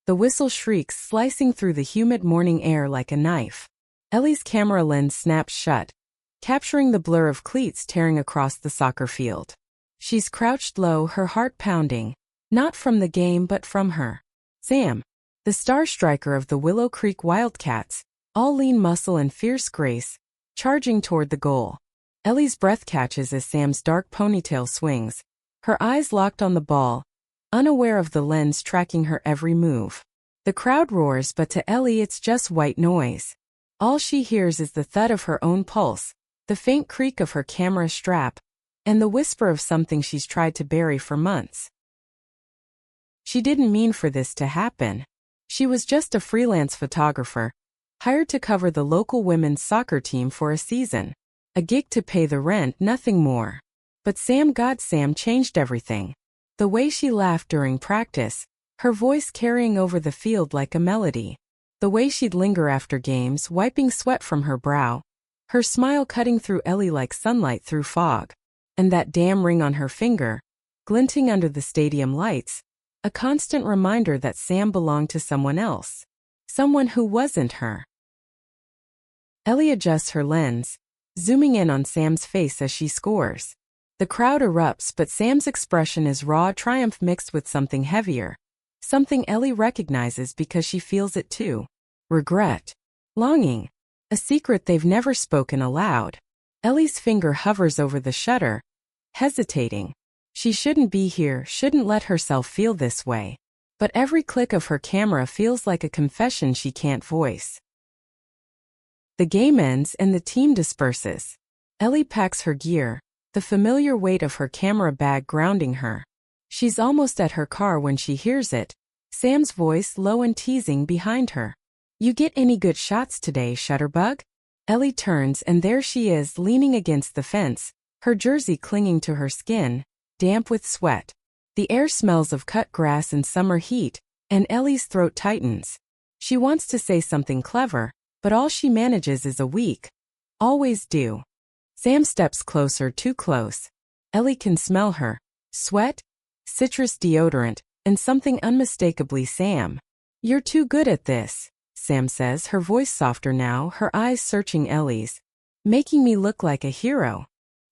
The whistle shrieks, slicing through the humid morning air like a knife. Ellie's camera lens snaps shut, capturing the blur of cleats tearing across the soccer field. She's crouched low, her heart pounding, not from the game but from her. Sam, the star striker of the Willow Creek Wildcats, all lean muscle and fierce grace, charging toward the goal. Ellie's breath catches as Sam's dark ponytail swings, her eyes locked on the ball, unaware of the lens tracking her every move. The crowd roars, but to Ellie it's just white noise. All she hears is the thud of her own pulse, the faint creak of her camera strap, and the whisper of something she's tried to bury for months. She didn't mean for this to happen. She was just a freelance photographer, hired to cover the local women's soccer team for a season. A gig to pay the rent, nothing more. But Sam changed everything. The way she laughed during practice, her voice carrying over the field like a melody. The way she'd linger after games, wiping sweat from her brow, her smile cutting through Ellie like sunlight through fog. And that damn ring on her finger, glinting under the stadium lights, a constant reminder that Sam belonged to someone else. Someone who wasn't her. Ellie adjusts her lens, zooming in on Sam's face as she scores. The crowd erupts, but Sam's expression is raw triumph mixed with something heavier. Something Ellie recognizes because she feels it too. Regret. Longing. A secret they've never spoken aloud. Ellie's finger hovers over the shutter, hesitating. She shouldn't be here, shouldn't let herself feel this way. But every click of her camera feels like a confession she can't voice. The game ends and the team disperses. Ellie packs her gear, the familiar weight of her camera bag grounding her. She's almost at her car when she hears it, Sam's voice low and teasing behind her. "You get any good shots today, Shutterbug?" Ellie turns and there she is leaning against the fence, her jersey clinging to her skin, damp with sweat. The air smells of cut grass and summer heat, and Ellie's throat tightens. She wants to say something clever, but all she manages is a weak, "always do." Sam steps closer, too close. Ellie can smell her sweat, citrus deodorant, and something unmistakably Sam. "You're too good at this," Sam says, her voice softer now, her eyes searching Ellie's. "Making me look like a hero."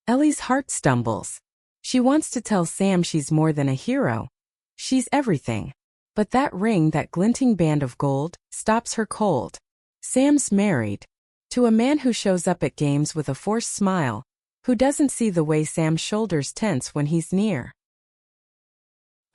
Ellie's heart stumbles. She wants to tell Sam she's more than a hero. She's everything. But that ring, that glinting band of gold, stops her cold. Sam's married. To a man who shows up at games with a forced smile, who doesn't see the way Sam's shoulders tense when he's near.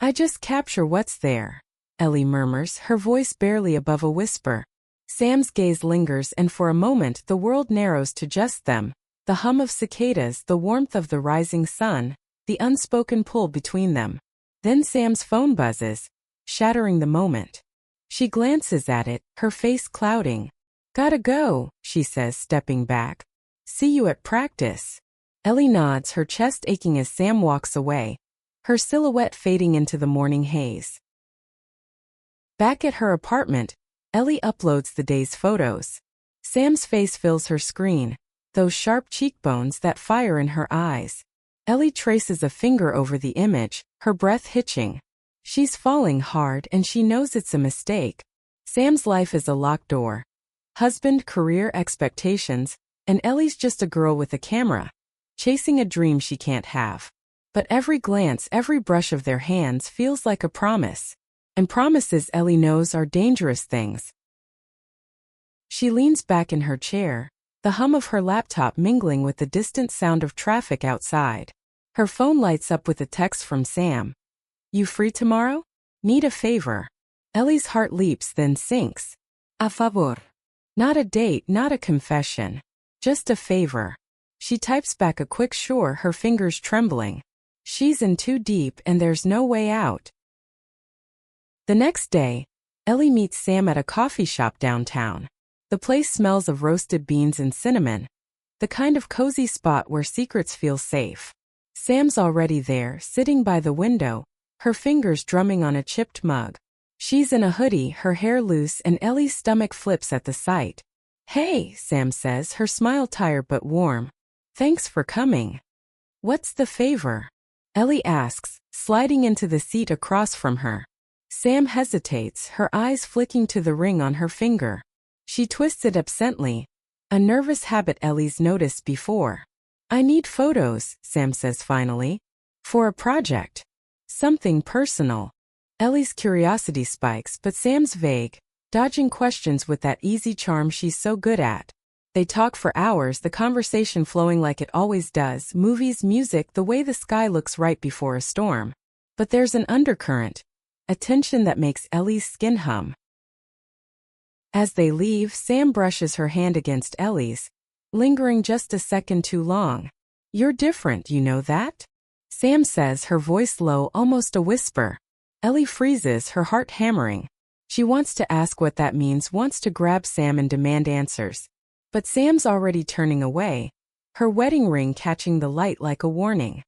"I just capture what's there," Ellie murmurs, her voice barely above a whisper. Sam's gaze lingers and for a moment the world narrows to just them. The hum of cicadas, the warmth of the rising sun, the unspoken pull between them. Then Sam's phone buzzes, shattering the moment. She glances at it, her face clouding. "Gotta go," she says, stepping back. "See you at practice." Ellie nods, her chest aching as Sam walks away, her silhouette fading into the morning haze. Back at her apartment, Ellie uploads the day's photos. Sam's face fills her screen, those sharp cheekbones, that fire in her eyes. Ellie traces a finger over the image, her breath hitching. She's falling hard and she knows it's a mistake. Sam's life is a locked door. Husband, career, expectations, and Ellie's just a girl with a camera, chasing a dream she can't have. But every glance, every brush of their hands feels like a promise. And promises, Ellie knows, are dangerous things. She leans back in her chair, the hum of her laptop mingling with the distant sound of traffic outside. Her phone lights up with a text from Sam. "You free tomorrow? Need a favor." Ellie's heart leaps then sinks. A favor. Not a date, not a confession. Just a favor. She types back a quick sure, her fingers trembling. She's in too deep and there's no way out. The next day, Ellie meets Sam at a coffee shop downtown. The place smells of roasted beans and cinnamon, the kind of cozy spot where secrets feel safe. Sam's already there, sitting by the window, her fingers drumming on a chipped mug. She's in a hoodie, her hair loose, and Ellie's stomach flips at the sight. "Hey," Sam says, her smile tired but warm. "Thanks for coming." "What's the favor?" Ellie asks, sliding into the seat across from her. Sam hesitates, her eyes flicking to the ring on her finger. She twists it absently, a nervous habit Ellie's noticed before. I need photos, Sam says finally. For a project. Something personal. Ellie's curiosity spikes, but Sam's vague, dodging questions with that easy charm she's so good at. They talk for hours, the conversation flowing like it always does, movies, music, the way the sky looks right before a storm. But there's an undercurrent, a tension that makes Ellie's skin hum. As they leave, Sam brushes her hand against Ellie's, lingering just a second too long. You're different, you know that? Sam says, her voice low, almost a whisper. Ellie freezes, her heart hammering. She wants to ask what that means, wants to grab Sam and demand answers. But Sam's already turning away, her wedding ring catching the light like a warning.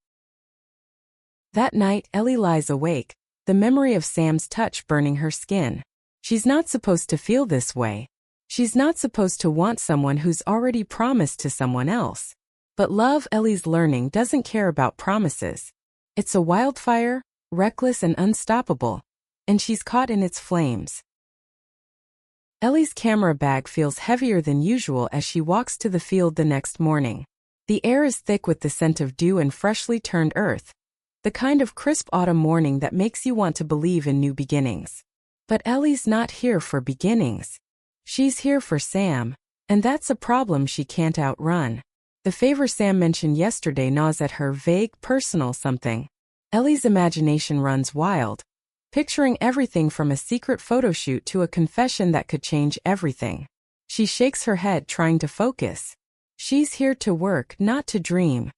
That night, Ellie lies awake, the memory of Sam's touch burning her skin. She's not supposed to feel this way. She's not supposed to want someone who's already promised to someone else. But love, Ellie's learning, doesn't care about promises. It's a wildfire, reckless and unstoppable, and she's caught in its flames. Ellie's camera bag feels heavier than usual as she walks to the field the next morning. The air is thick with the scent of dew and freshly turned earth, the kind of crisp autumn morning that makes you want to believe in new beginnings. But Ellie's not here for beginnings. She's here for Sam, and that's a problem she can't outrun. The favor Sam mentioned yesterday gnaws at her, vague, personal something. Ellie's imagination runs wild, picturing everything from a secret photo shoot to a confession that could change everything. She shakes her head, trying to focus. She's here to work, not to dream.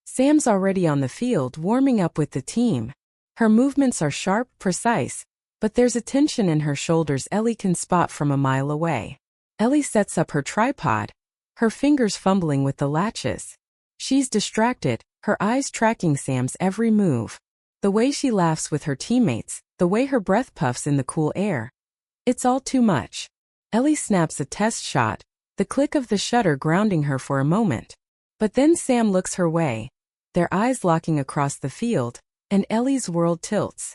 Sam's already on the field, warming up with the team. Her movements are sharp, precise, but there's a tension in her shoulders Ellie can spot from a mile away. Ellie sets up her tripod, her fingers fumbling with the latches. She's distracted, her eyes tracking Sam's every move. The way she laughs with her teammates, the way her breath puffs in the cool air. It's all too much. Ellie snaps a test shot, the click of the shutter grounding her for a moment. But then Sam looks her way, their eyes locking across the field, and Ellie's world tilts.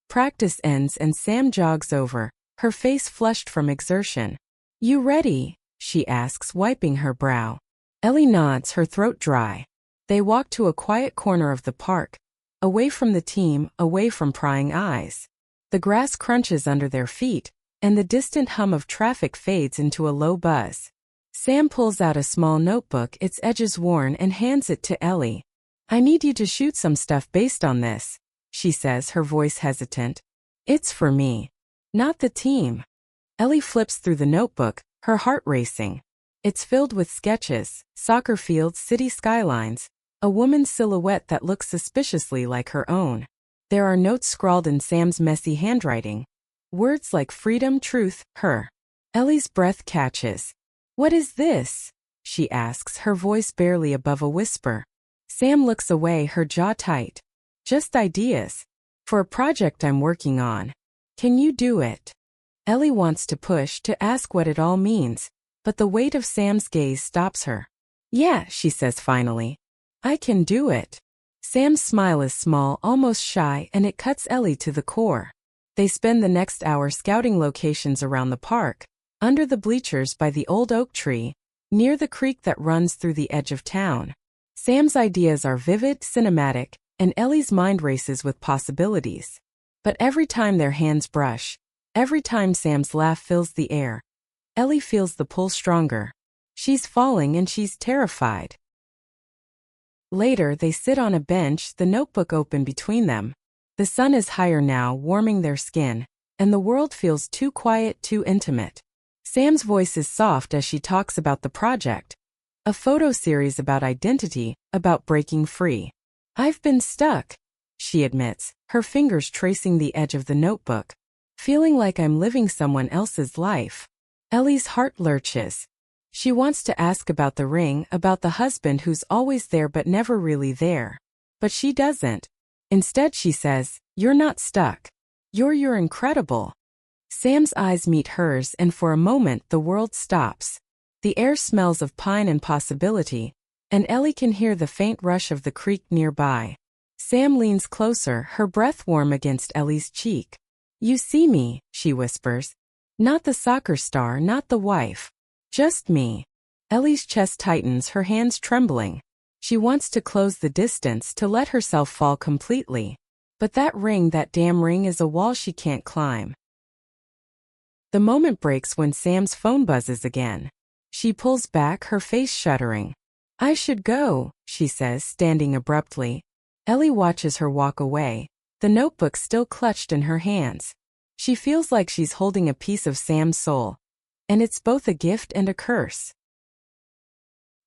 Practice ends and Sam jogs over, her face flushed from exertion. You ready? She asks, wiping her brow. Ellie nods, her throat dry. They walk to a quiet corner of the park, away from the team, away from prying eyes. The grass crunches under their feet, and the distant hum of traffic fades into a low buzz. Sam pulls out a small notebook, its edges worn, and hands it to Ellie. I need you to shoot some stuff based on this, she says, her voice hesitant. It's for me, not the team. Ellie flips through the notebook, her heart racing. It's filled with sketches, soccer fields, city skylines, a woman's silhouette that looks suspiciously like her own. There are notes scrawled in Sam's messy handwriting. Words like freedom, truth, her. Ellie's breath catches. What is this? She asks, her voice barely above a whisper. Sam looks away, her jaw tight. Just ideas. For a project I'm working on. Can you do it? Ellie wants to push, to ask what it all means, but the weight of Sam's gaze stops her. Yeah, she says finally. I can do it. Sam's smile is small, almost shy, and it cuts Ellie to the core. They spend the next hour scouting locations around the park, under the bleachers by the old oak tree, near the creek that runs through the edge of town. Sam's ideas are vivid, cinematic, and Ellie's mind races with possibilities. But every time their hands brush, every time Sam's laugh fills the air, Ellie feels the pull stronger. She's falling and she's terrified. Later, they sit on a bench, the notebook open between them. The sun is higher now, warming their skin, and the world feels too quiet, too intimate. Sam's voice is soft as she talks about the project. A photo series about identity, about breaking free. I've been stuck, she admits, her fingers tracing the edge of the notebook. Feeling like I'm living someone else's life. Ellie's heart lurches. She wants to ask about the ring, about the husband who's always there but never really there. But she doesn't. Instead she says, you're not stuck. You're incredible. Sam's eyes meet hers and for a moment the world stops. The air smells of pine and possibility, and Ellie can hear the faint rush of the creek nearby. Sam leans closer, her breath warm against Ellie's cheek. You see me, she whispers. Not the soccer star, not the wife. Just me. Ellie's chest tightens, her hands trembling. She wants to close the distance, to let herself fall completely. But that ring, that damn ring, is a wall she can't climb. The moment breaks when Sam's phone buzzes again. She pulls back, her face shuddering. I should go, she says, standing abruptly. Ellie watches her walk away, the notebook still clutched in her hands. She feels like she's holding a piece of Sam's soul. And it's both a gift and a curse.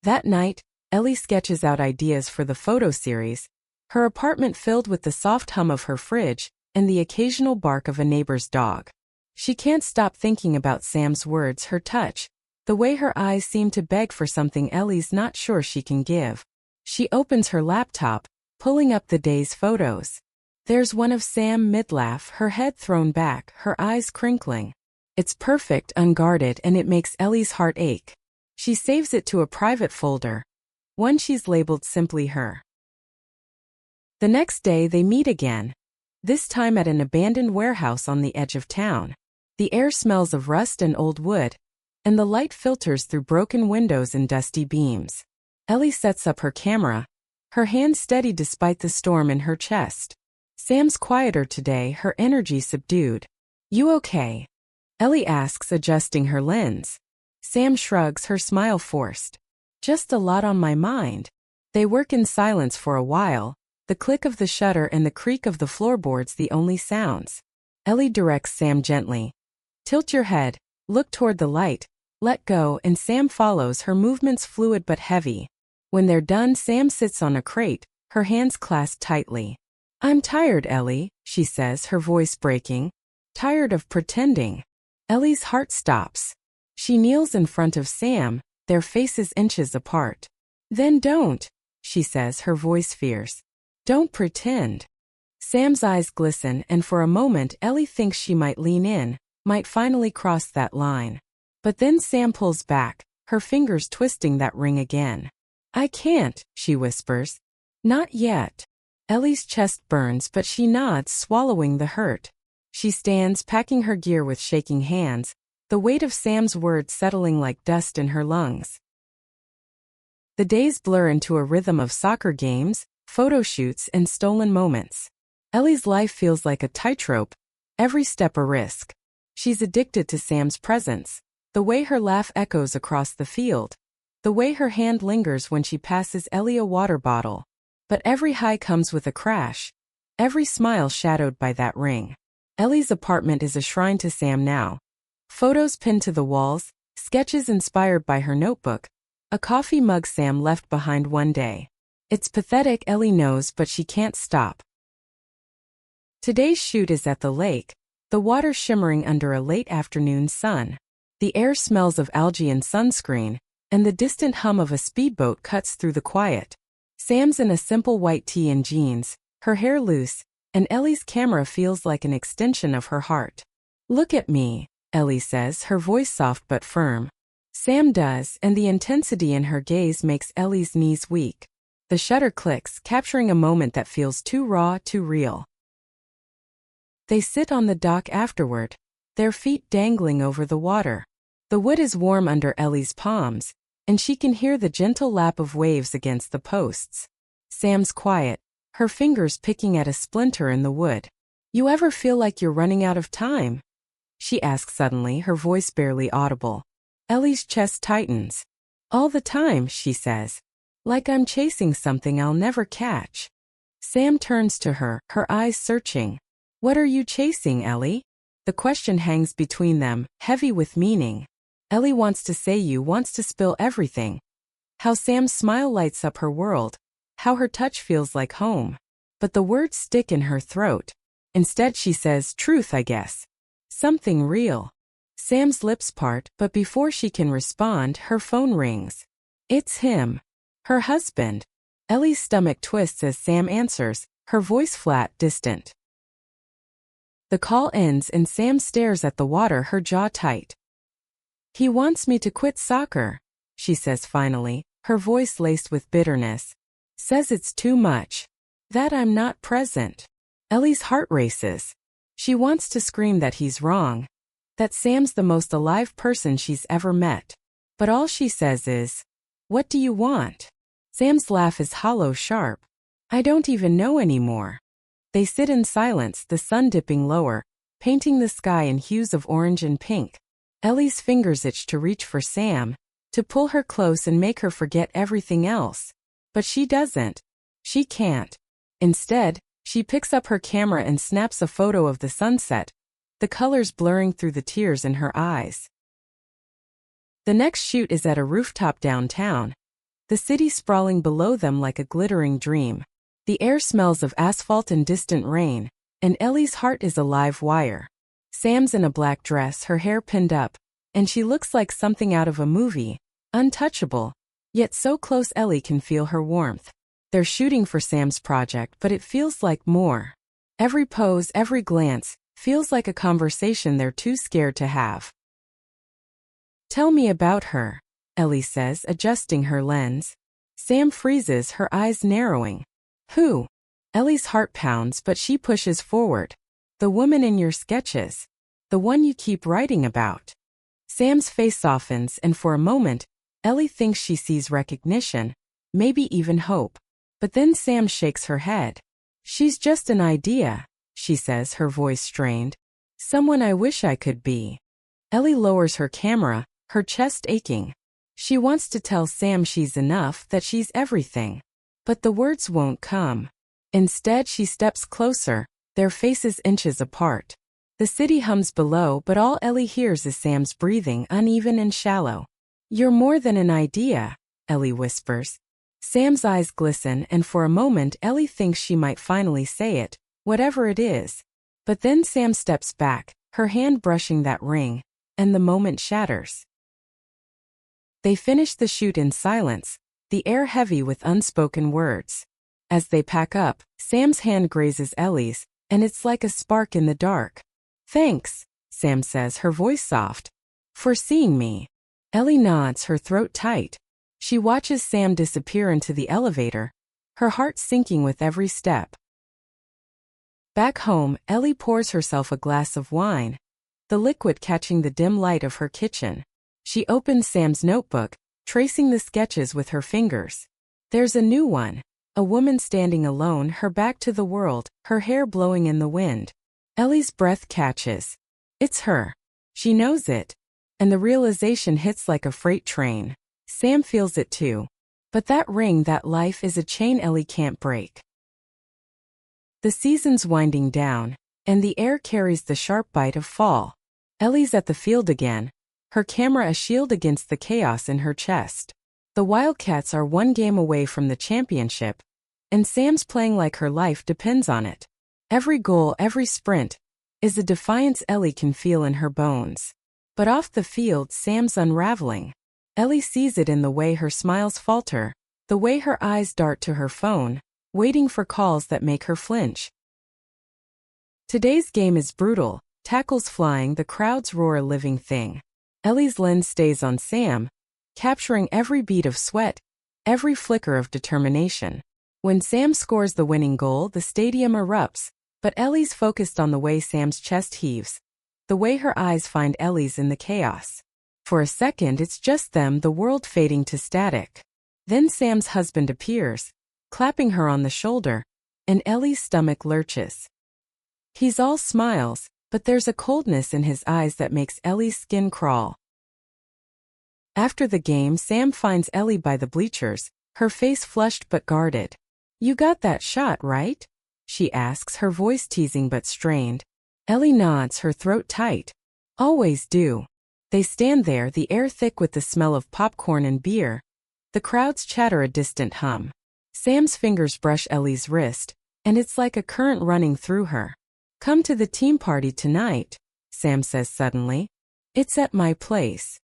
That night, Ellie sketches out ideas for the photo series, her apartment filled with the soft hum of her fridge and the occasional bark of a neighbor's dog. She can't stop thinking about Sam's words, her touch, the way her eyes seem to beg for something Ellie's not sure she can give. She opens her laptop, pulling up the day's photos. There's one of Sam mid-laugh, her head thrown back, her eyes crinkling. It's perfect, unguarded, and it makes Ellie's heart ache. She saves it to a private folder, one she's labeled simply her. The next day they meet again, this time at an abandoned warehouse on the edge of town. The air smells of rust and old wood, and the light filters through broken windows and dusty beams. Ellie sets up her camera, her hand steady despite the storm in her chest. Sam's quieter today, her energy subdued. You okay? Ellie asks, adjusting her lens. Sam shrugs, her smile forced. Just a lot on my mind. They work in silence for a while, the click of the shutter and the creak of the floorboards the only sounds. Ellie directs Sam gently. Tilt your head, look toward the light, let go, and Sam follows, her movements fluid but heavy. When they're done, Sam sits on a crate, her hands clasped tightly. I'm tired, Ellie, she says, her voice breaking. Tired of pretending. Ellie's heart stops. She kneels in front of Sam, their faces inches apart. Then don't, she says, her voice fierce. Don't pretend. Sam's eyes glisten, and for a moment Ellie thinks she might lean in, might finally cross that line. But then Sam pulls back, her fingers twisting that ring again. I can't, she whispers. Not yet. Ellie's chest burns, but she nods, swallowing the hurt. She stands, packing her gear with shaking hands, the weight of Sam's words settling like dust in her lungs. The days blur into a rhythm of soccer games, photo shoots, and stolen moments. Ellie's life feels like a tightrope, every step a risk. She's addicted to Sam's presence, the way her laugh echoes across the field, the way her hand lingers when she passes Ellie a water bottle. But every high comes with a crash, every smile shadowed by that ring. Ellie's apartment is a shrine to Sam now. Photos pinned to the walls, sketches inspired by her notebook, a coffee mug Sam left behind one day. It's pathetic, Ellie knows, but she can't stop. Today's shoot is at the lake, the water shimmering under a late afternoon sun. The air smells of algae and sunscreen, and the distant hum of a speedboat cuts through the quiet. Sam's in a simple white tee and jeans, her hair loose, and Ellie's camera feels like an extension of her heart. Look at me, Ellie says, her voice soft but firm. Sam does, and the intensity in her gaze makes Ellie's knees weak. The shutter clicks, capturing a moment that feels too raw, too real. They sit on the dock afterward, their feet dangling over the water. The wood is warm under Ellie's palms, and she can hear the gentle lap of waves against the posts. Sam's quiet, her fingers picking at a splinter in the wood. You ever feel like you're running out of time? She asks suddenly, her voice barely audible. Ellie's chest tightens. All the time, she says. Like I'm chasing something I'll never catch. Sam turns to her, her eyes searching. What are you chasing, Ellie? The question hangs between them, heavy with meaning. Ellie wants to say wants to spill everything. How Sam's smile lights up her world. How her touch feels like home. But the words stick in her throat. Instead she says, truth, I guess. Something real. Sam's lips part, but before she can respond, her phone rings. It's him. Her husband. Ellie's stomach twists as Sam answers, her voice flat, distant. The call ends and Sam stares at the water, her jaw tight. He wants me to quit soccer, she says finally, her voice laced with bitterness. Says it's too much. That I'm not present. Ellie's heart races. She wants to scream that he's wrong, that Sam's the most alive person she's ever met. But all she says is, "What do you want?" Sam's laugh is hollow sharp. "I don't even know anymore." They sit in silence, the sun dipping lower, painting the sky in hues of orange and pink. Ellie's fingers itch to reach for Sam, to pull her close and make her forget everything else. But she doesn't. She can't. Instead, she picks up her camera and snaps a photo of the sunset, the colors blurring through the tears in her eyes. The next shoot is at a rooftop downtown, the city sprawling below them like a glittering dream. The air smells of asphalt and distant rain, and Ellie's heart is a live wire. Sam's in a black dress, her hair pinned up, and she looks like something out of a movie, untouchable, yet so close Ellie can feel her warmth. They're shooting for Sam's project, but it feels like more. Every pose, every glance, feels like a conversation they're too scared to have. "Tell me about her," Ellie says, adjusting her lens. Sam freezes, her eyes narrowing. "Who?" Ellie's heart pounds, but she pushes forward. "The woman in your sketches. The one you keep writing about." Sam's face softens, and for a moment, Ellie thinks she sees recognition, maybe even hope. But then Sam shakes her head. "She's just an idea," she says, her voice strained. "Someone I wish I could be." Ellie lowers her camera, her chest aching. She wants to tell Sam she's enough, that she's everything. But the words won't come. Instead, she steps closer, their faces inches apart. The city hums below, but all Ellie hears is Sam's breathing, uneven and shallow. "You're more than an idea," Ellie whispers. Sam's eyes glisten, and for a moment Ellie thinks she might finally say it, whatever it is. But then Sam steps back, her hand brushing that ring, and the moment shatters. They finish the shoot in silence, the air heavy with unspoken words. As they pack up, Sam's hand grazes Ellie's, and it's like a spark in the dark. "Thanks," Sam says, her voice soft, "for seeing me." Ellie nods, her throat tight. She watches Sam disappear into the elevator, her heart sinking with every step. Back home, Ellie pours herself a glass of wine, the liquid catching the dim light of her kitchen. She opens Sam's notebook, tracing the sketches with her fingers. There's a new one, a woman standing alone, her back to the world, her hair blowing in the wind. Ellie's breath catches. It's her. She knows it. And the realization hits like a freight train. Sam feels it too. But that ring, that life, is a chain Ellie can't break. The season's winding down, and the air carries the sharp bite of fall. Ellie's at the field again, her camera a shield against the chaos in her chest. The Wildcats are one game away from the championship, and Sam's playing like her life depends on it. Every goal, every sprint, is a defiance Ellie can feel in her bones. But off the field, Sam's unraveling. Ellie sees it in the way her smiles falter, the way her eyes dart to her phone, waiting for calls that make her flinch. Today's game is brutal, tackles flying, the crowds roar, a living thing. Ellie's lens stays on Sam, capturing every bead of sweat, every flicker of determination. When Sam scores the winning goal, the stadium erupts, but Ellie's focused on the way Sam's chest heaves, the way her eyes find Ellie's in the chaos. For a second, it's just them, the world fading to static. Then Sam's husband appears, clapping her on the shoulder, and Ellie's stomach lurches. He's all smiles, but there's a coldness in his eyes that makes Ellie's skin crawl. After the game, Sam finds Ellie by the bleachers, her face flushed but guarded. "You got that shot, right?" she asks, her voice teasing but strained. Ellie nods, her throat tight. "Always do." They stand there, the air thick with the smell of popcorn and beer. The crowds chatter, a distant hum. Sam's fingers brush Ellie's wrist, and it's like a current running through her. "Come to the team party tonight," Sam says suddenly. "It's at my place."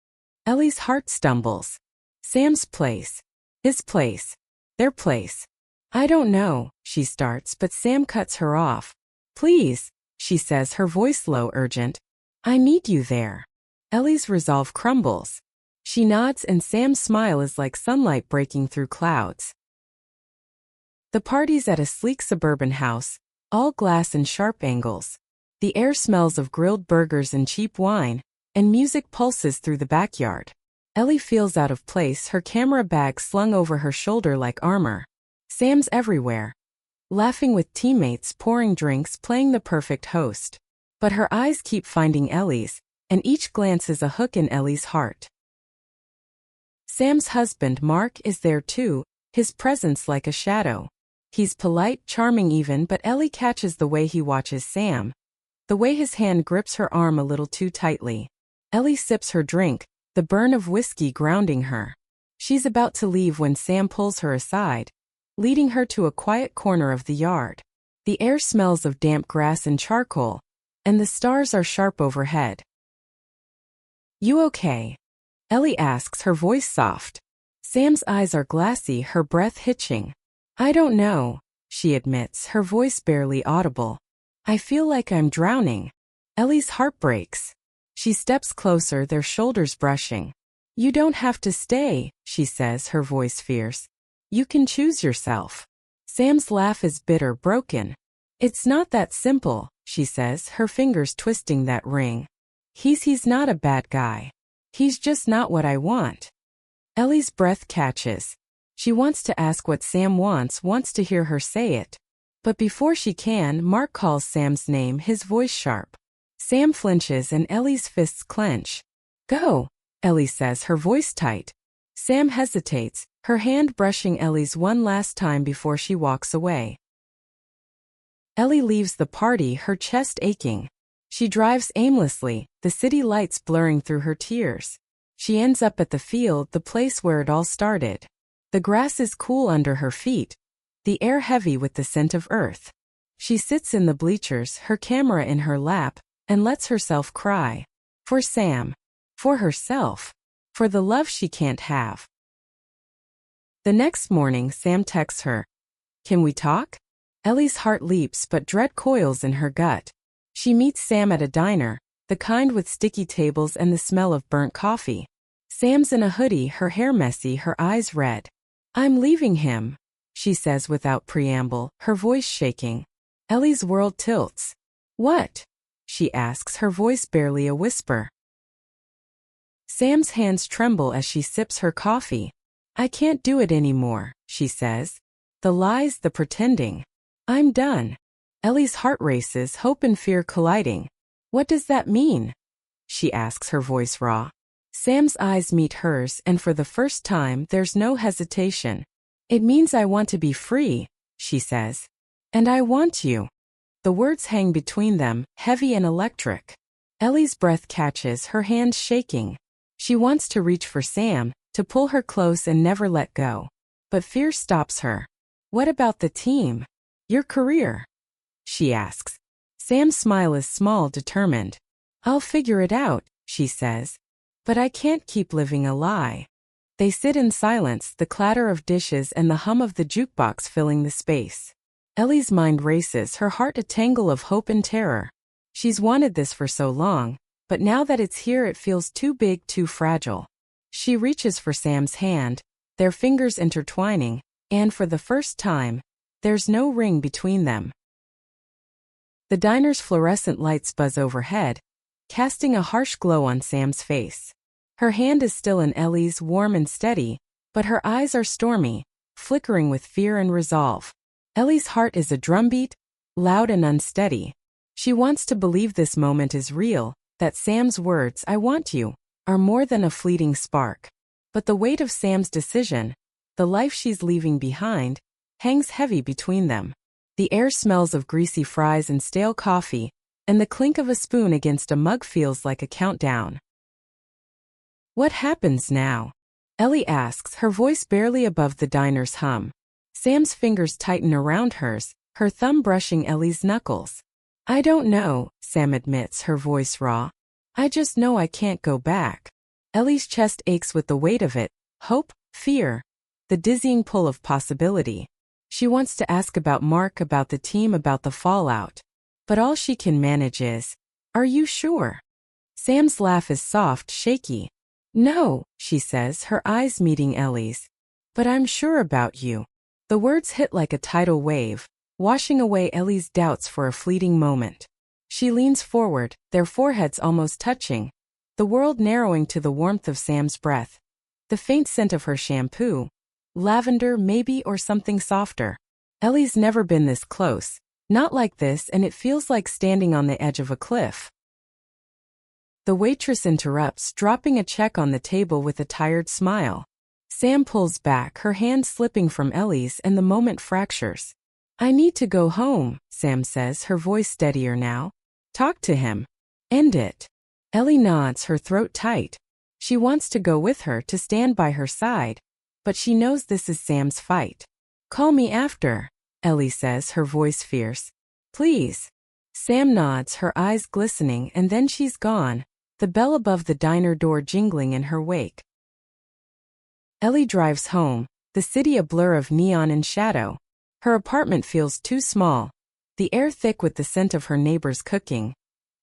Ellie's heart stumbles. Sam's place. His place. Their place. "I don't know," she starts, but Sam cuts her off. "Please," she says, her voice low, urgent. "I need you there." Ellie's resolve crumbles. She nods, and Sam's smile is like sunlight breaking through clouds. The party's at a sleek suburban house, all glass and sharp angles. The air smells of grilled burgers and cheap wine, and music pulses through the backyard. Ellie feels out of place, her camera bag slung over her shoulder like armor. Sam's everywhere, laughing with teammates, pouring drinks, playing the perfect host. But her eyes keep finding Ellie's, and each glance is a hook in Ellie's heart. Sam's husband, Mark, is there too, his presence like a shadow. He's polite, charming even, but Ellie catches the way he watches Sam. The way his hand grips her arm a little too tightly. Ellie sips her drink, the burn of whiskey grounding her. She's about to leave when Sam pulls her aside, leading her to a quiet corner of the yard. The air smells of damp grass and charcoal, and the stars are sharp overhead. "You okay?" Ellie asks, her voice soft. Sam's eyes are glassy, her breath hitching. "I don't know," she admits, her voice barely audible. "I feel like I'm drowning." Ellie's heart breaks. She steps closer, their shoulders brushing. "You don't have to stay," she says, her voice fierce. "You can choose yourself." Sam's laugh is bitter, broken. "It's not that simple," she says, her fingers twisting that ring. He's not a bad guy. He's just not what I want." Ellie's breath catches. She wants to ask what Sam wants to hear her say it. But before she can, Mark calls Sam's name, his voice sharp. Sam flinches and Ellie's fists clench. "Go," Ellie says, her voice tight. Sam hesitates, her hand brushing Ellie's one last time before she walks away. Ellie leaves the party, her chest aching. She drives aimlessly, the city lights blurring through her tears. She ends up at the field, the place where it all started. The grass is cool under her feet, the air heavy with the scent of earth. She sits in the bleachers, her camera in her lap, and lets herself cry. For Sam. For herself. For the love she can't have. The next morning, Sam texts her. "Can we talk?" Ellie's heart leaps, but dread coils in her gut. She meets Sam at a diner, the kind with sticky tables and the smell of burnt coffee. Sam's in a hoodie, her hair messy, her eyes red. "I'm leaving him," she says without preamble, her voice shaking. Ellie's world tilts. "What?" she asks, her voice barely a whisper. Sam's hands tremble as she sips her coffee. "I can't do it anymore," she says. "The lies, the pretending. I'm done." Ellie's heart races, hope and fear colliding. "What does that mean?" she asks, her voice raw. Sam's eyes meet hers, and for the first time, there's no hesitation. "It means I want to be free," she says. "And I want you." The words hang between them, heavy and electric. Ellie's breath catches, her hands shaking. She wants to reach for Sam, to pull her close and never let go. But fear stops her. "What about the team? Your career?" she asks. Sam's smile is small, determined. "I'll figure it out," she says. "But I can't keep living a lie." They sit in silence, the clatter of dishes and the hum of the jukebox filling the space. Ellie's mind races, her heart a tangle of hope and terror. She's wanted this for so long, but now that it's here it feels too big, too fragile. She reaches for Sam's hand, their fingers intertwining, and for the first time, there's no ring between them. The diner's fluorescent lights buzz overhead, casting a harsh glow on Sam's face. Her hand is still in Ellie's, warm and steady, but her eyes are stormy, flickering with fear and resolve. Ellie's heart is a drumbeat, loud and unsteady. She wants to believe this moment is real, that Sam's words, "I want you," are more than a fleeting spark. But the weight of Sam's decision, the life she's leaving behind, hangs heavy between them. The air smells of greasy fries and stale coffee, and the clink of a spoon against a mug feels like a countdown. "What happens now?" Ellie asks, her voice barely above the diner's hum. Sam's fingers tighten around hers, her thumb brushing Ellie's knuckles. "I don't know," Sam admits, her voice raw. "I just know I can't go back." Ellie's chest aches with the weight of it, hope, fear, the dizzying pull of possibility. She wants to ask about Mark, about the team, about the fallout. But all she can manage is, "Are you sure?" Sam's laugh is soft, shaky. "No," she says, her eyes meeting Ellie's. "But I'm sure about you." The words hit like a tidal wave, washing away Ellie's doubts for a fleeting moment. She leans forward, their foreheads almost touching, the world narrowing to the warmth of Sam's breath. The faint scent of her shampoo. Lavender maybe, or something softer. Ellie's never been this close. Not like this, and it feels like standing on the edge of a cliff. The waitress interrupts, dropping a check on the table with a tired smile. Sam pulls back, her hand slipping from Ellie's, and the moment fractures. "I need to go home," Sam says, her voice steadier now. "Talk to him. End it." Ellie nods, her throat tight. She wants to go with her, to stand by her side. But she knows this is Sam's fight. "Call me after," Ellie says, her voice fierce. "Please." Sam nods, her eyes glistening, and then she's gone, the bell above the diner door jingling in her wake. Ellie drives home, the city a blur of neon and shadow. Her apartment feels too small, the air thick with the scent of her neighbor's cooking.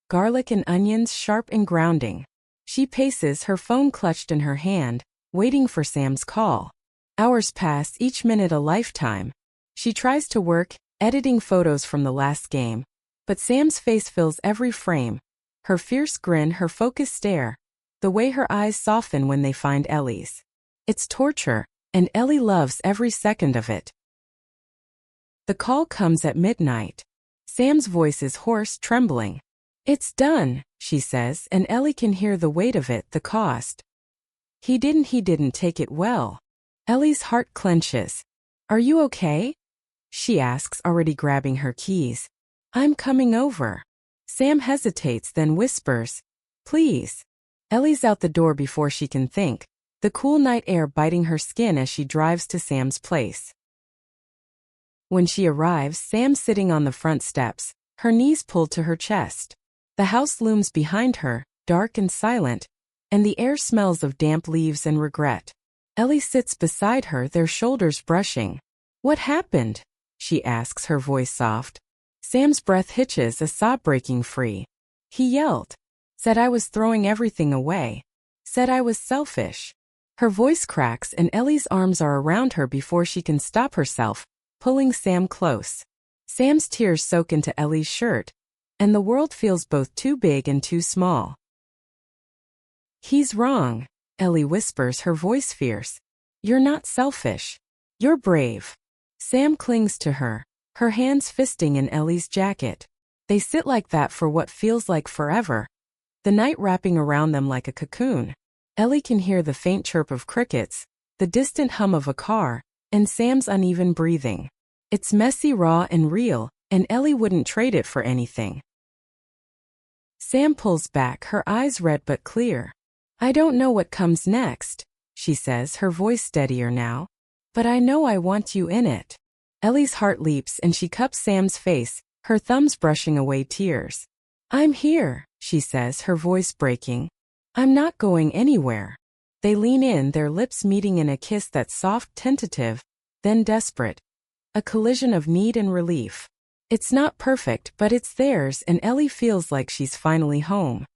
Garlic and onions sharp and grounding. She paces, her phone clutched in her hand, waiting for Sam's call. Hours pass, each minute a lifetime. She tries to work, editing photos from the last game. But Sam's face fills every frame. Her fierce grin, her focused stare. The way her eyes soften when they find Ellie's. It's torture, and Ellie loves every second of it. The call comes at midnight. Sam's voice is hoarse, trembling. "It's done," she says, and Ellie can hear the weight of it, the cost. He didn't take it well. Ellie's heart clenches. "Are you okay?" she asks, already grabbing her keys. "I'm coming over." Sam hesitates, then whispers, "Please." Ellie's out the door before she can think, the cool night air biting her skin as she drives to Sam's place. When she arrives, Sam's sitting on the front steps, her knees pulled to her chest. The house looms behind her, dark and silent, and the air smells of damp leaves and regret. Ellie sits beside her, their shoulders brushing. "What happened?" she asks, her voice soft. Sam's breath hitches, a sob breaking free. "He yelled. Said I was throwing everything away. Said I was selfish." Her voice cracks and Ellie's arms are around her before she can stop herself, pulling Sam close. Sam's tears soak into Ellie's shirt, and the world feels both too big and too small. "He's wrong," Ellie whispers, her voice fierce. "You're not selfish. You're brave." Sam clings to her, her hands fisting in Ellie's jacket. They sit like that for what feels like forever, the night wrapping around them like a cocoon. Ellie can hear the faint chirp of crickets, the distant hum of a car, and Sam's uneven breathing. It's messy, raw, and real, and Ellie wouldn't trade it for anything. Sam pulls back, her eyes red but clear. "I don't know what comes next," she says, her voice steadier now. "But I know I want you in it." Ellie's heart leaps and she cups Sam's face, her thumbs brushing away tears. "I'm here," she says, her voice breaking. "I'm not going anywhere." They lean in, their lips meeting in a kiss that's soft, tentative, then desperate. A collision of need and relief. It's not perfect, but it's theirs, and Ellie feels like she's finally home.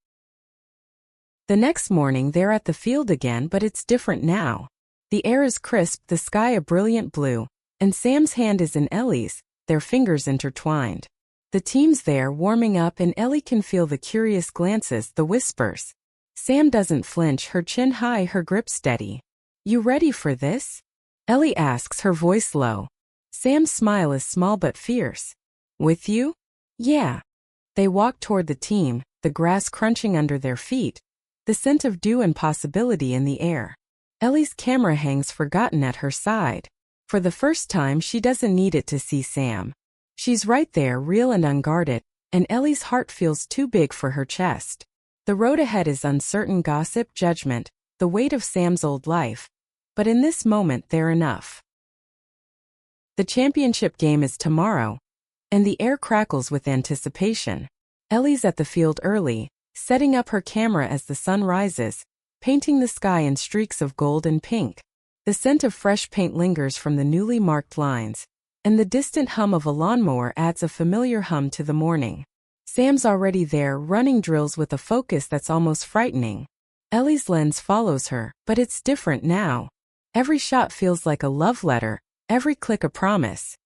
The next morning they're at the field again, but it's different now. The air is crisp, the sky a brilliant blue, and Sam's hand is in Ellie's, their fingers intertwined. The team's there, warming up, and Ellie can feel the curious glances, the whispers. Sam doesn't flinch, her chin high, her grip steady. "You ready for this?" Ellie asks, her voice low. Sam's smile is small but fierce. "With you?" "Yeah." They walk toward the team, the grass crunching under their feet, the scent of dew and possibility in the air. Ellie's camera hangs forgotten at her side. For the first time, she doesn't need it to see Sam. She's right there, real and unguarded, and Ellie's heart feels too big for her chest. The road ahead is uncertain, gossip, judgment, the weight of Sam's old life. But in this moment, they're enough. The championship game is tomorrow, and the air crackles with anticipation. Ellie's at the field early, setting up her camera as the sun rises, painting the sky in streaks of gold and pink. The scent of fresh paint lingers from the newly marked lines, and the distant hum of a lawnmower adds a familiar hum to the morning. Sam's already there, running drills with a focus that's almost frightening. Ellie's lens follows her, but it's different now. Every shot feels like a love letter, every click a promise.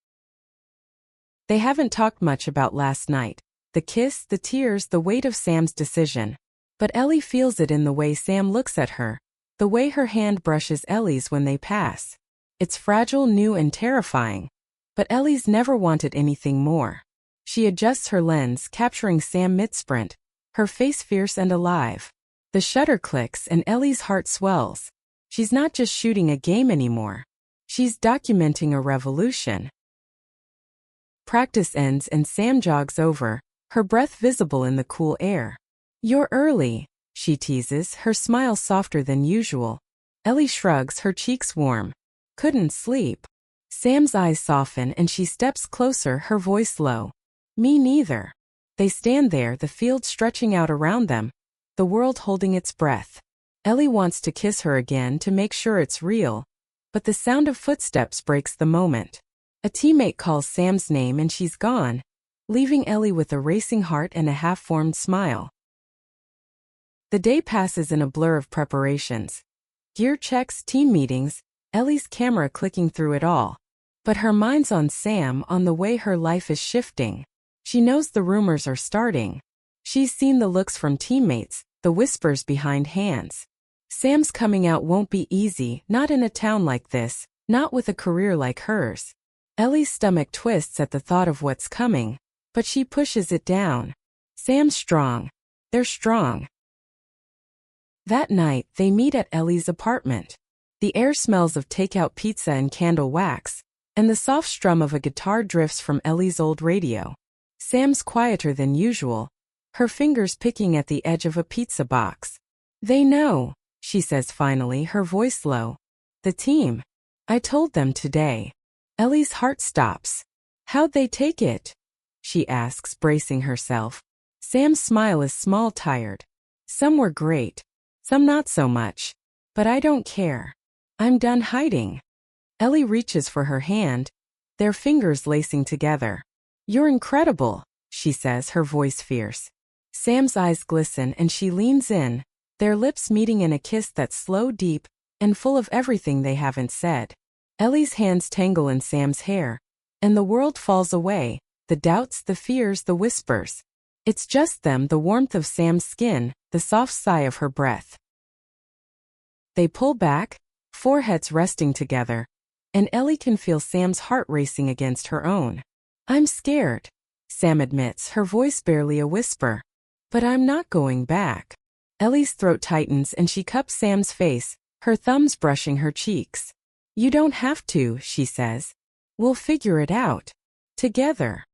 They haven't talked much about last night, the kiss, the tears, the weight of Sam's decision. But Ellie feels it in the way Sam looks at her, the way her hand brushes Ellie's when they pass. It's fragile, new, and terrifying. But Ellie's never wanted anything more. She adjusts her lens, capturing Sam mid-sprint, her face fierce and alive. The shutter clicks and Ellie's heart swells. She's not just shooting a game anymore. She's documenting a revolution. Practice ends and Sam jogs over, her breath visible in the cool air. "You're early," she teases, her smile softer than usual. Ellie shrugs, her cheeks warm. "Couldn't sleep." Sam's eyes soften and she steps closer, her voice low. "Me neither." They stand there, the field stretching out around them, the world holding its breath. Ellie wants to kiss her again to make sure it's real, but the sound of footsteps breaks the moment. A teammate calls Sam's name and she's gone, leaving Ellie with a racing heart and a half-formed smile. The day passes in a blur of preparations. Gear checks, team meetings, Ellie's camera clicking through it all. But her mind's on Sam, on the way her life is shifting. She knows the rumors are starting. She's seen the looks from teammates, the whispers behind hands. Sam's coming out won't be easy, not in a town like this, not with a career like hers. Ellie's stomach twists at the thought of what's coming, but she pushes it down. Sam's strong. They're strong. That night, they meet at Ellie's apartment. The air smells of takeout pizza and candle wax, and the soft strum of a guitar drifts from Ellie's old radio. Sam's quieter than usual, her fingers picking at the edge of a pizza box. "They know," she says finally, her voice low. "The team. I told them today." Ellie's heart stops. "How'd they take it?" she asks, bracing herself. Sam's smile is small, tired. "Some were great. Some not so much. But I don't care. I'm done hiding." Ellie reaches for her hand, their fingers lacing together. "You're incredible," she says, her voice fierce. Sam's eyes glisten and she leans in, their lips meeting in a kiss that's slow, deep, and full of everything they haven't said. Ellie's hands tangle in Sam's hair, and the world falls away, the doubts, the fears, the whispers. It's just them, the warmth of Sam's skin, the soft sigh of her breath. They pull back, foreheads resting together, and Ellie can feel Sam's heart racing against her own. "I'm scared," Sam admits, her voice barely a whisper. "But I'm not going back." Ellie's throat tightens and she cups Sam's face, her thumbs brushing her cheeks. "You don't have to," she says. "We'll figure it out. Together."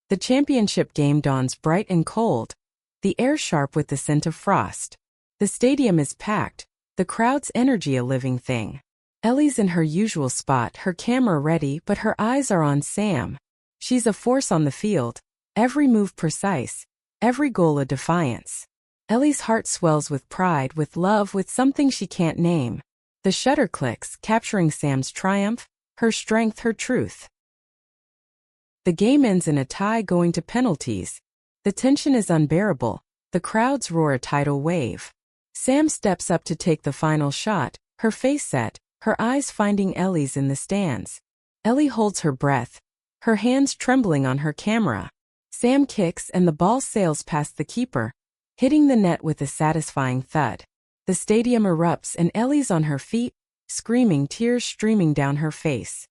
The championship game dawns bright and cold, the air sharp with the scent of frost. The stadium is packed, the crowd's energy a living thing. Ellie's in her usual spot, her camera ready, but her eyes are on Sam. She's a force on the field, every move precise, every goal a defiance. Ellie's heart swells with pride, with love, with something she can't name. The shutter clicks, capturing Sam's triumph, her strength, her truth. The game ends in a tie going to penalties. The tension is unbearable, the crowds roar a tidal wave. Sam steps up to take the final shot, her face set, her eyes finding Ellie's in the stands. Ellie holds her breath, her hands trembling on her camera. Sam kicks and the ball sails past the keeper, hitting the net with a satisfying thud. The stadium erupts and Ellie's on her feet, screaming, tears streaming down her face.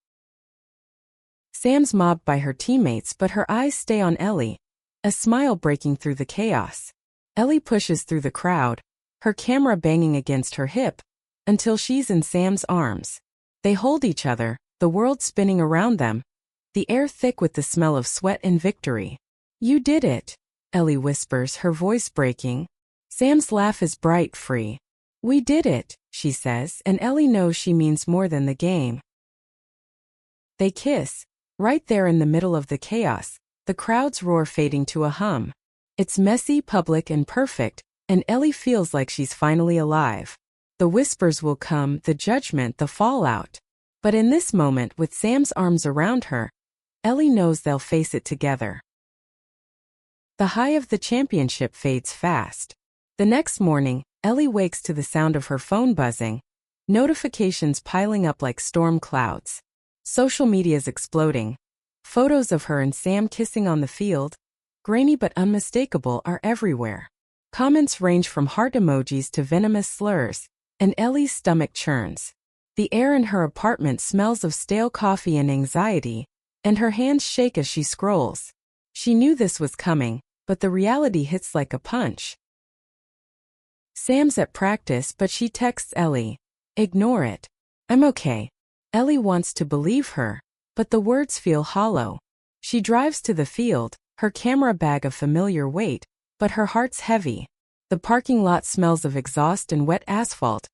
Sam's mobbed by her teammates, but her eyes stay on Ellie, a smile breaking through the chaos. Ellie pushes through the crowd, her camera banging against her hip, until she's in Sam's arms. They hold each other, the world spinning around them, the air thick with the smell of sweat and victory. "You did it," Ellie whispers, her voice breaking. Sam's laugh is bright, free. "We did it," she says, and Ellie knows she means more than the game. They kiss, right there in the middle of the chaos, the crowd's roar fading to a hum. It's messy, public, and perfect, and Ellie feels like she's finally alive. The whispers will come, the judgment, the fallout. But in this moment, with Sam's arms around her, Ellie knows they'll face it together. The high of the championship fades fast. The next morning, Ellie wakes to the sound of her phone buzzing, notifications piling up like storm clouds. Social media's exploding. Photos of her and Sam kissing on the field, grainy but unmistakable, are everywhere. Comments range from heart emojis to venomous slurs, and Ellie's stomach churns. The air in her apartment smells of stale coffee and anxiety, and her hands shake as she scrolls. She knew this was coming, but the reality hits like a punch. Sam's at practice, but she texts Ellie, "Ignore it. I'm okay." Ellie wants to believe her, but the words feel hollow. She drives to the field, her camera bag a familiar weight, but her heart's heavy. The parking lot smells of exhaust and wet asphalt,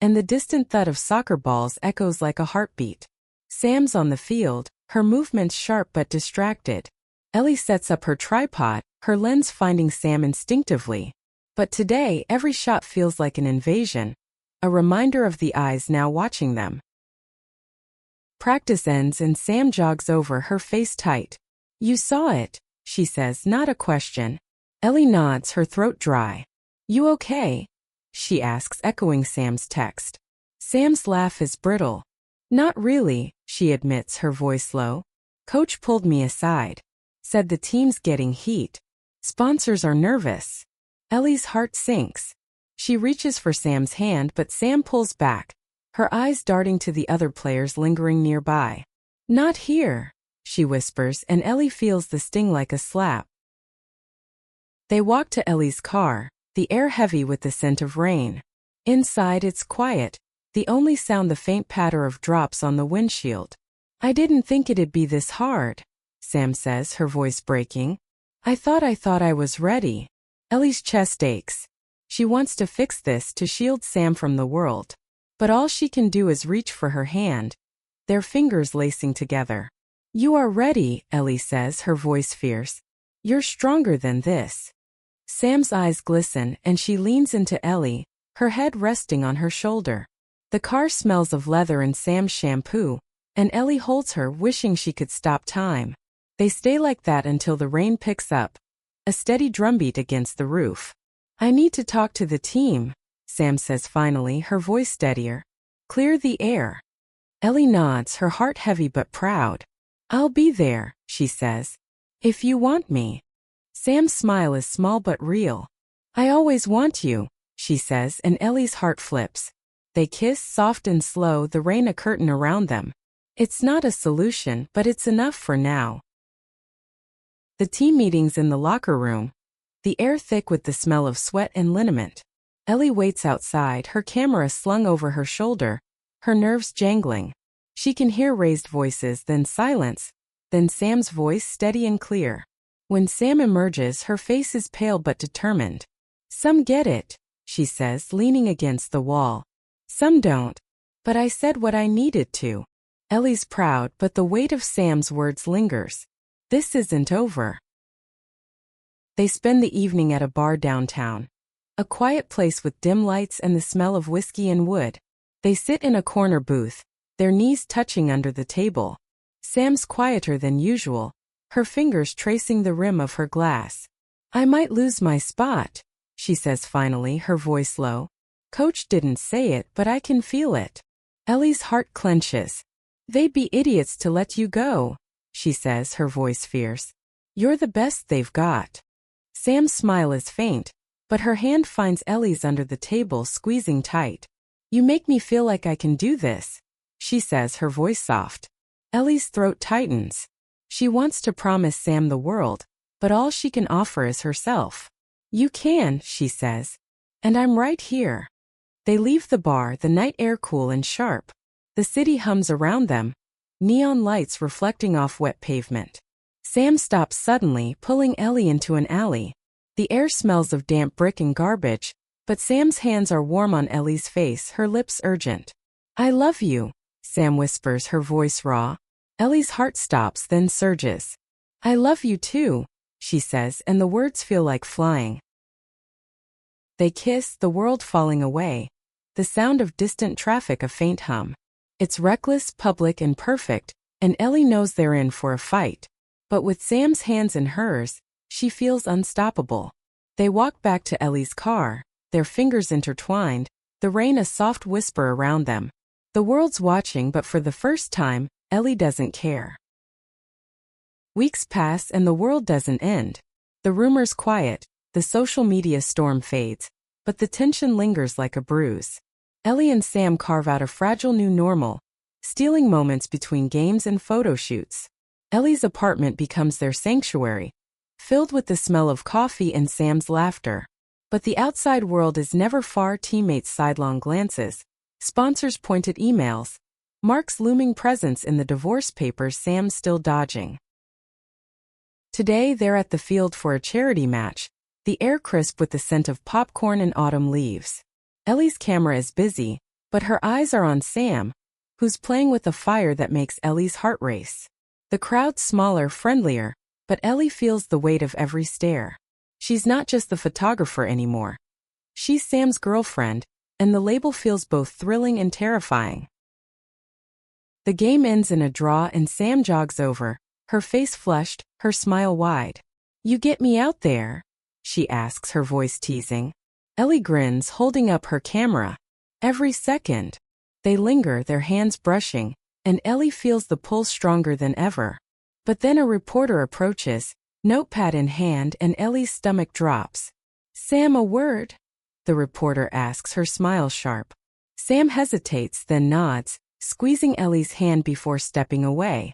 and the distant thud of soccer balls echoes like a heartbeat. Sam's on the field, her movements sharp but distracted. Ellie sets up her tripod, her lens finding Sam instinctively. But today, every shot feels like an invasion, a reminder of the eyes now watching them. Practice ends and Sam jogs over, her face tight. "You saw it," she says, not a question. Ellie nods, her throat dry. "You okay?" she asks, echoing Sam's text. Sam's laugh is brittle. "Not really," she admits, her voice low. "Coach pulled me aside. Said the team's getting heat. Sponsors are nervous." Ellie's heart sinks. She reaches for Sam's hand, but Sam pulls back, her eyes darting to the other players lingering nearby. "Not here," she whispers, and Ellie feels the sting like a slap. They walk to Ellie's car, the air heavy with the scent of rain. Inside it's quiet, the only sound the faint patter of drops on the windshield. "I didn't think it'd be this hard," Sam says, her voice breaking. I thought I was ready." Ellie's chest aches. She wants to fix this to shield Sam from the world. But all she can do is reach for her hand, their fingers lacing together. "You are ready," Ellie says, her voice fierce. "You're stronger than this." Sam's eyes glisten and she leans into Ellie, her head resting on her shoulder. The car smells of leather and Sam's shampoo, and Ellie holds her, wishing she could stop time. They stay like that until the rain picks up, a steady drumbeat against the roof. "I need to talk to the team," Sam says finally, her voice steadier. "Clear the air." Ellie nods, her heart heavy but proud. "I'll be there," she says. "If you want me." Sam's smile is small but real. "I always want you," she says, and Ellie's heart flips. They kiss, soft and slow, the rain a curtain around them. It's not a solution, but it's enough for now. The team meeting's in the locker room, the air thick with the smell of sweat and liniment. Ellie waits outside, her camera slung over her shoulder, her nerves jangling. She can hear raised voices, then silence, then Sam's voice steady and clear. When Sam emerges, her face is pale but determined. "Some get it," she says, leaning against the wall. "Some don't. But I said what I needed to." Ellie's proud, but the weight of Sam's words lingers. This isn't over. They spend the evening at a bar downtown. A quiet place with dim lights and the smell of whiskey and wood. They sit in a corner booth, their knees touching under the table. Sam's quieter than usual, her fingers tracing the rim of her glass. "I might lose my spot," she says finally, her voice low. "Coach didn't say it, but I can feel it." Ellie's heart clenches. "They'd be idiots to let you go," she says, her voice fierce. "You're the best they've got." Sam's smile is faint, but her hand finds Ellie's under the table, squeezing tight. "You make me feel like I can do this," she says, her voice soft. Ellie's throat tightens. She wants to promise Sam the world, but all she can offer is herself. "You can," she says. "And I'm right here." They leave the bar, the night air cool and sharp. The city hums around them, neon lights reflecting off wet pavement. Sam stops suddenly, pulling Ellie into an alley. The air smells of damp brick and garbage, but Sam's hands are warm on Ellie's face, her lips urgent. "I love you," Sam whispers, her voice raw. Ellie's heart stops, then surges. "I love you too," she says, and the words feel like flying. They kiss, the world falling away. The sound of distant traffic a faint hum. It's reckless, public, and perfect, and Ellie knows they're in for a fight. But with Sam's hands in hers, she feels unstoppable. They walk back to Ellie's car, their fingers intertwined, the rain a soft whisper around them. The world's watching, but for the first time, Ellie doesn't care. Weeks pass and the world doesn't end. The rumors quiet, the social media storm fades, but the tension lingers like a bruise. Ellie and Sam carve out a fragile new normal, stealing moments between games and photo shoots. Ellie's apartment becomes their sanctuary, filled with the smell of coffee and Sam's laughter. But the outside world is never far. Teammates' sidelong glances, sponsors' pointed emails, Mark's looming presence in the divorce papers Sam's still dodging. Today they're at the field for a charity match, the air crisp with the scent of popcorn and autumn leaves. Ellie's camera is busy, but her eyes are on Sam, who's playing with a fire that makes Ellie's heart race. The crowd's smaller, friendlier, but Ellie feels the weight of every stare. She's not just the photographer anymore. She's Sam's girlfriend, and the label feels both thrilling and terrifying. The game ends in a draw and Sam jogs over, her face flushed, her smile wide. "You get me out there?" she asks, her voice teasing. Ellie grins, holding up her camera. Every second. They linger, their hands brushing, and Ellie feels the pull stronger than ever. But then a reporter approaches, notepad in hand, and Ellie's stomach drops. "Sam, a word?" the reporter asks, her smile sharp. Sam hesitates, then nods, squeezing Ellie's hand before stepping away.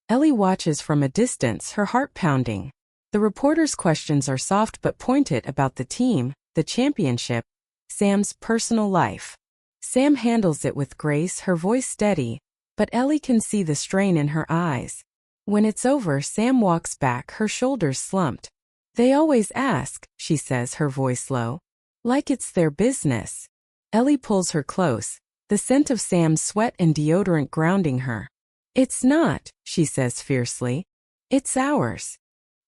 Ellie watches from a distance, her heart pounding. The reporter's questions are soft but pointed about the team, the championship, Sam's personal life. Sam handles it with grace, her voice steady, but Ellie can see the strain in her eyes. When it's over, Sam walks back, her shoulders slumped. "They always ask," she says, her voice low. "Like it's their business." Ellie pulls her close, the scent of Sam's sweat and deodorant grounding her. "It's not," she says fiercely. "It's ours."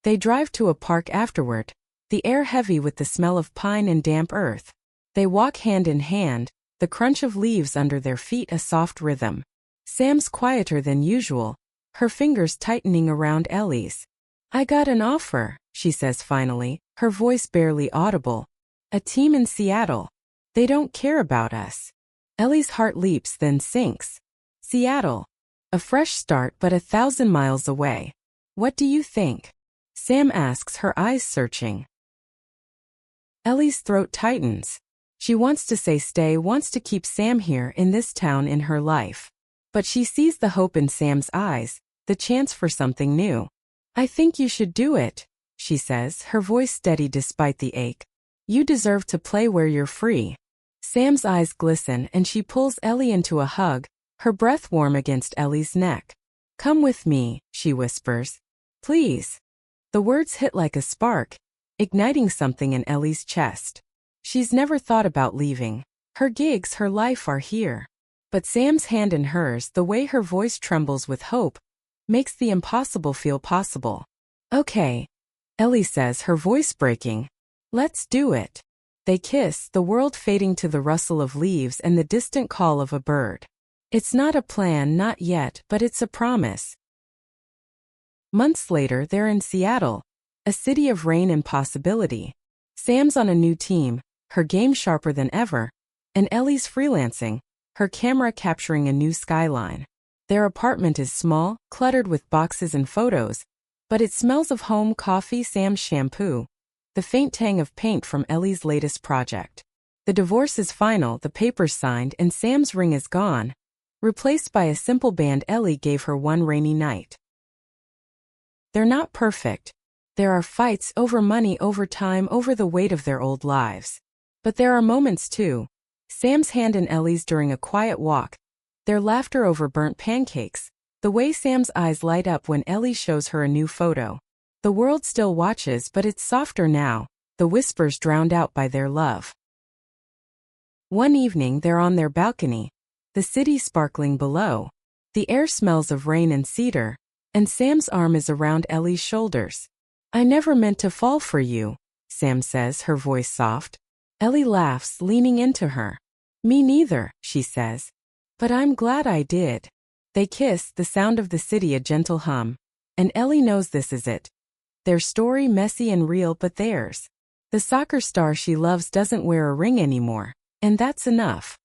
They drive to a park afterward, the air heavy with the smell of pine and damp earth. They walk hand in hand, the crunch of leaves under their feet a soft rhythm. Sam's quieter than usual, her fingers tightening around Ellie's. "I got an offer," she says finally, her voice barely audible. "A team in Seattle. They don't care about us." Ellie's heart leaps then sinks. Seattle. A fresh start but 1,000 miles away. "What do you think?" Sam asks, her eyes searching. Ellie's throat tightens. She wants to say stay, wants to keep Sam here in this town in her life. But she sees the hope in Sam's eyes, the chance for something new. "I think you should do it," she says, her voice steady despite the ache. "You deserve to play where you're free." Sam's eyes glisten and she pulls Ellie into a hug, her breath warm against Ellie's neck. "Come with me," she whispers. "Please." The words hit like a spark, igniting something in Ellie's chest. She's never thought about leaving. Her gigs, her life are here. But Sam's hand in hers, the way her voice trembles with hope, makes the impossible feel possible. "Okay," Ellie says, her voice breaking. "Let's do it." They kiss, the world fading to the rustle of leaves and the distant call of a bird. It's not a plan, not yet, but it's a promise. Months later, they're in Seattle, a city of rain and possibility. Sam's on a new team, her game sharper than ever, and Ellie's freelancing, her camera capturing a new skyline. Their apartment is small, cluttered with boxes and photos, but it smells of home, coffee, Sam's shampoo, the faint tang of paint from Ellie's latest project. The divorce is final, the papers signed, and Sam's ring is gone, replaced by a simple band Ellie gave her one rainy night. They're not perfect. There are fights over money, over time, over the weight of their old lives. But there are moments too. Sam's hand in Ellie's during a quiet walk, their laughter over burnt pancakes, the way Sam's eyes light up when Ellie shows her a new photo. The world still watches, but it's softer now, the whispers drowned out by their love. One evening they're on their balcony, the city sparkling below. The air smells of rain and cedar, and Sam's arm is around Ellie's shoulders. "I never meant to fall for you," Sam says, her voice soft. Ellie laughs, leaning into her. "Me neither," she says. "But I'm glad I did." They kiss, the sound of the city a gentle hum. And Ellie knows this is it. Their story, messy and real, but theirs. The soccer star she loves doesn't wear a ring anymore, and that's enough.